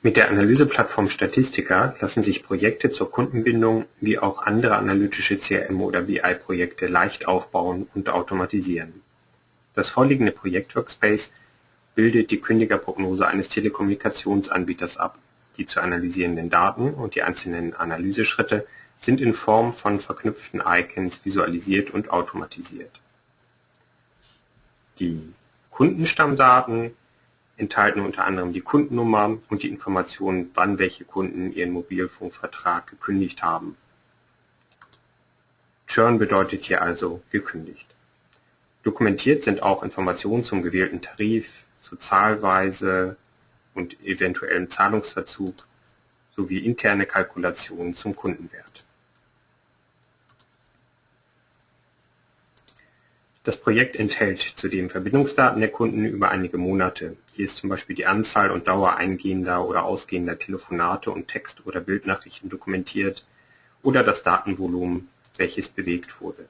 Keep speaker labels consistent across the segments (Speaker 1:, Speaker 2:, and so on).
Speaker 1: Mit der Analyseplattform Statistica lassen sich Projekte zur Kundenbindung wie auch andere analytische CRM- oder BI-Projekte leicht aufbauen und automatisieren. Das vorliegende Projekt-Workspace bildet die Kündigerprognose eines Telekommunikationsanbieters ab. Die zu analysierenden Daten und die einzelnen Analyseschritte sind in Form von verknüpften Icons visualisiert und automatisiert. Die Kundenstammdaten enthalten unter anderem die Kundennummer und die Information, wann welche Kunden ihren Mobilfunkvertrag gekündigt haben. Churn bedeutet hier also gekündigt. Dokumentiert sind auch Informationen zum gewählten Tarif, zu Zahlweise und eventuellem Zahlungsverzug sowie interne Kalkulationen zum Kundenwert. Das Projekt enthält zudem Verbindungsdaten der Kunden über einige Monate. Hier ist zum Beispiel die Anzahl und Dauer eingehender oder ausgehender Telefonate und Text- oder Bildnachrichten dokumentiert oder das Datenvolumen, welches bewegt wurde.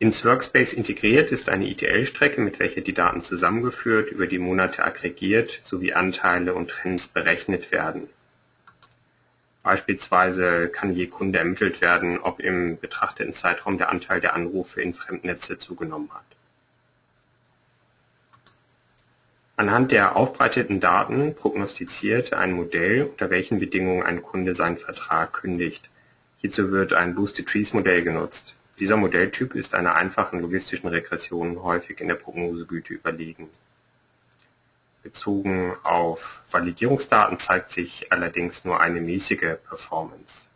Speaker 1: Ins Workspace integriert ist eine ETL-Strecke, mit welcher die Daten zusammengeführt, über die Monate aggregiert sowie Anteile und Trends berechnet werden. Beispielsweise kann je Kunde ermittelt werden, ob im betrachteten Zeitraum der Anteil der Anrufe in Fremdnetze zugenommen hat. Anhand der aufbereiteten Daten prognostiziert ein Modell, unter welchen Bedingungen ein Kunde seinen Vertrag kündigt. Hierzu wird ein Boosted-Trees-Modell genutzt. Dieser Modelltyp ist einer einfachen logistischen Regression häufig in der Prognosegüte überlegen. Bezogen auf Validierungsdaten zeigt sich allerdings nur eine mäßige Performance.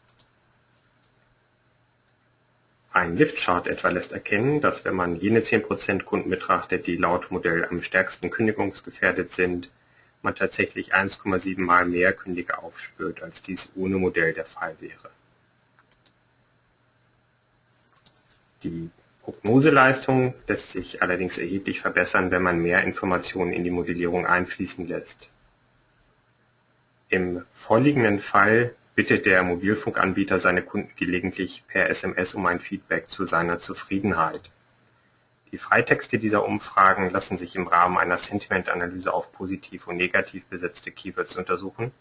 Speaker 1: Ein Liftchart etwa lässt erkennen, dass wenn man jene 10% Kunden betrachtet, die laut Modell am stärksten kündigungsgefährdet sind, man tatsächlich 1,7 Mal mehr Kündiger aufspürt, als dies ohne Modell der Fall wäre. Die Prognoseleistung lässt sich allerdings erheblich verbessern, wenn man mehr Informationen in die Modellierung einfließen lässt. Im vorliegenden Fall bittet der Mobilfunkanbieter seine Kunden gelegentlich per SMS um ein Feedback zu seiner Zufriedenheit. Die Freitexte dieser Umfragen lassen sich im Rahmen einer Sentiment-Analyse auf positiv und negativ besetzte Keywords untersuchen,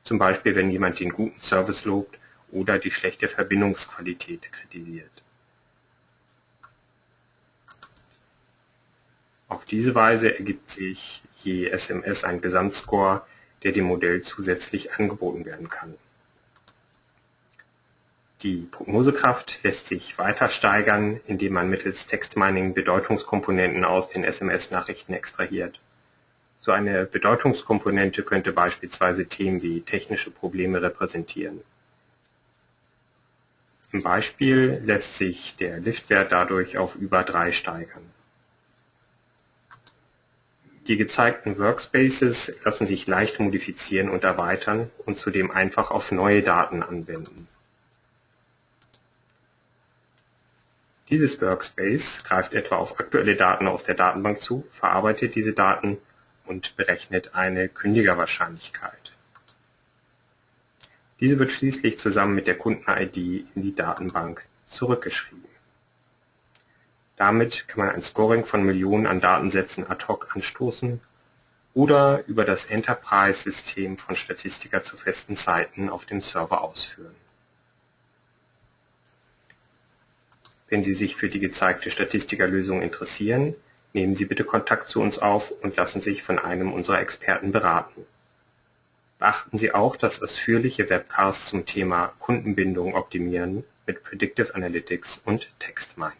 Speaker 1: zum Beispiel wenn jemand den guten Service lobt oder die schlechte Verbindungsqualität kritisiert. Auf diese Weise ergibt sich je SMS ein Gesamtscore, der dem Modell zusätzlich angeboten werden kann. Die Prognosekraft lässt sich weiter steigern, indem man mittels Textmining Bedeutungskomponenten aus den SMS-Nachrichten extrahiert. So eine Bedeutungskomponente könnte beispielsweise Themen wie technische Probleme repräsentieren. Im Beispiel lässt sich der Liftwert dadurch auf über 3 steigern. Die gezeigten Workspaces lassen sich leicht modifizieren und erweitern und zudem einfach auf neue Daten anwenden. Dieses Workspace greift etwa auf aktuelle Daten aus der Datenbank zu, verarbeitet diese Daten und berechnet eine Kündigerwahrscheinlichkeit. Diese wird schließlich zusammen mit der Kunden-ID in die Datenbank zurückgeschrieben. Damit kann man ein Scoring von Millionen an Datensätzen ad hoc anstoßen oder über das Enterprise-System von Statistica zu festen Zeiten auf dem Server ausführen. Wenn Sie sich für die gezeigte Statistica-Lösung interessieren, nehmen Sie bitte Kontakt zu uns auf und lassen sich von einem unserer Experten beraten. Beachten Sie auch das ausführliche Webcast zum Thema Kundenbindung optimieren mit Predictive Analytics und Text Mining.